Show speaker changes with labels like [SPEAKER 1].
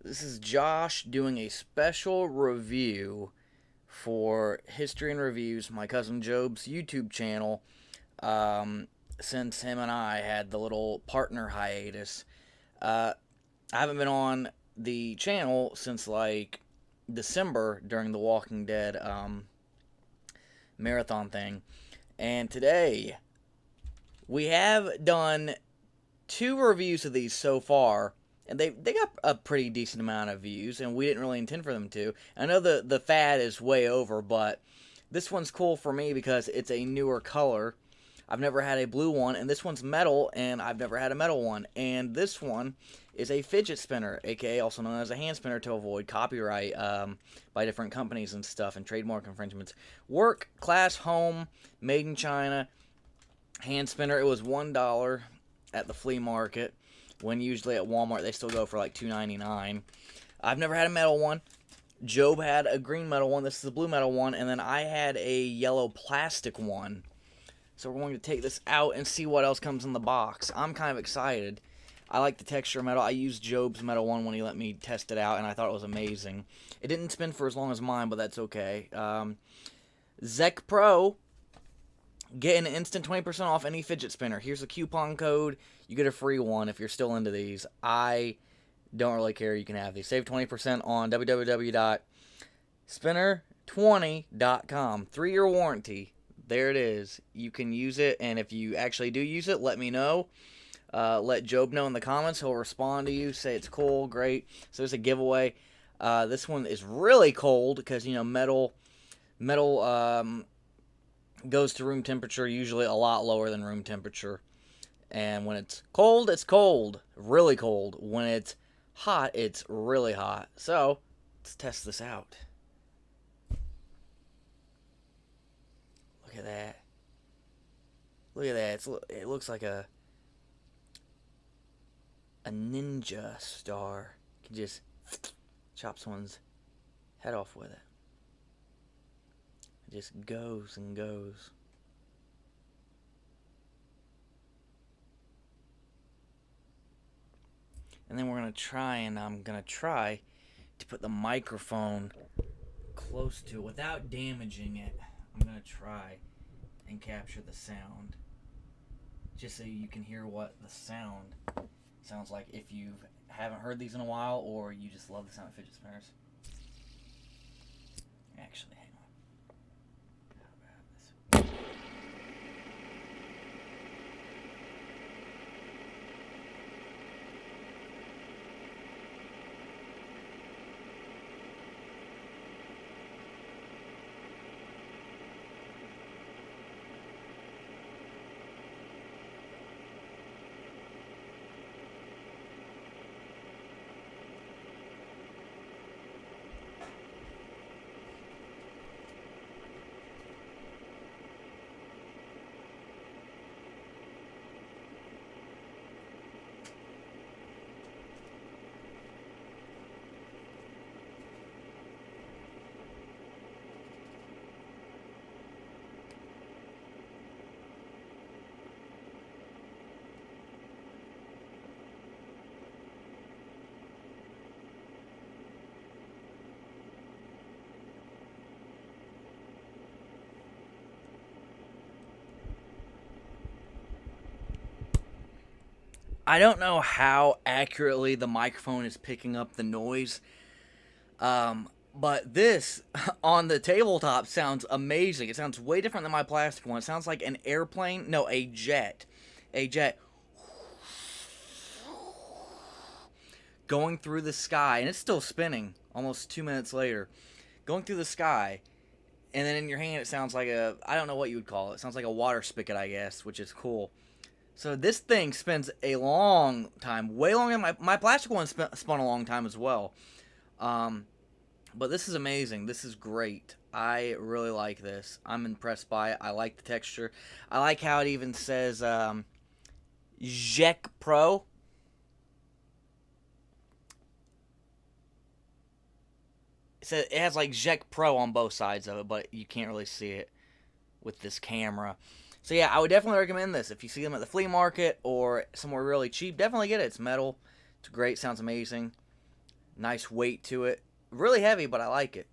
[SPEAKER 1] This is Josh doing a special review for History and Reviews, my cousin Job's YouTube channel. Since him and I had the little partner hiatus, I haven't been on the channel since like December during the Walking Dead marathon thing. And today we have done two reviews of these so far, and they got a pretty decent amount of views, and we didn't really intend for them to. I know the fad is way over, but this one's cool for me because it's a newer color. I've never had a blue one, and this one's metal, and I've never had a metal one. And this one is a fidget spinner, aka also known as a hand spinner, to avoid copyright by different companies and stuff and trademark infringements. Work, class, home, made in China, hand spinner. It was $1 at the flea market, when usually at Walmart they still go for like $2.99. I've never had a metal one. Job had a green metal one. This is a blue metal one, and then I had a yellow plastic one. So we're going to take this out and see what else comes in the box. I'm kind of excited. I like the texture of metal. I used Job's metal one when he let me test it out, and I thought it was amazing. It didn't spin for as long as mine, but that's okay. Zekpro, get an instant 20% off any fidget spinner. Here's a coupon code. You get a free one if you're still into these. I don't really care. You can have these. Save 20% on www.spinner20.com. 3-year warranty. There it is. You can use it, and if you actually do use it, let me know. Let Job know in the comments. He'll respond to you. Say it's cool, great. So it's a giveaway. This one is really cold because, you know, metal goes to room temperature, usually a lot lower than room temperature. And when it's cold, really cold. When it's hot, it's really hot. So, let's test this out. Look at that. Look at that. It looks like a ninja star. You can just chop someone's head off with it. It just goes and goes. And then I'm going to try to put the microphone close to it without damaging it. I'm going to try and capture the sound, just so you can hear what the sound sounds like if you haven't heard these in a while, or you just love the sound of fidget spinners. Actually, hang on. How about this? I don't know how accurately the microphone is picking up the noise, but this on the tabletop sounds amazing. It sounds way different than my plastic one. It sounds like an airplane, no, a jet going through the sky, and it's still spinning almost 2 minutes later, going through the sky. And then in your hand, it sounds like I don't know what you would call it. It sounds like a water spigot, I guess, which is cool. So this thing spins a long time, way longer than my plastic one spun a long time as well. But this is amazing. This is great. I really like this. I'm impressed by it. I like the texture. I like how it even says Zekpro. It has like Zekpro on both sides of it, but you can't really see it with this camera. So yeah, I would definitely recommend this. If you see them at the flea market or somewhere really cheap, definitely get it. It's metal. It's great. Sounds amazing. Nice weight to it. Really heavy, but I like it.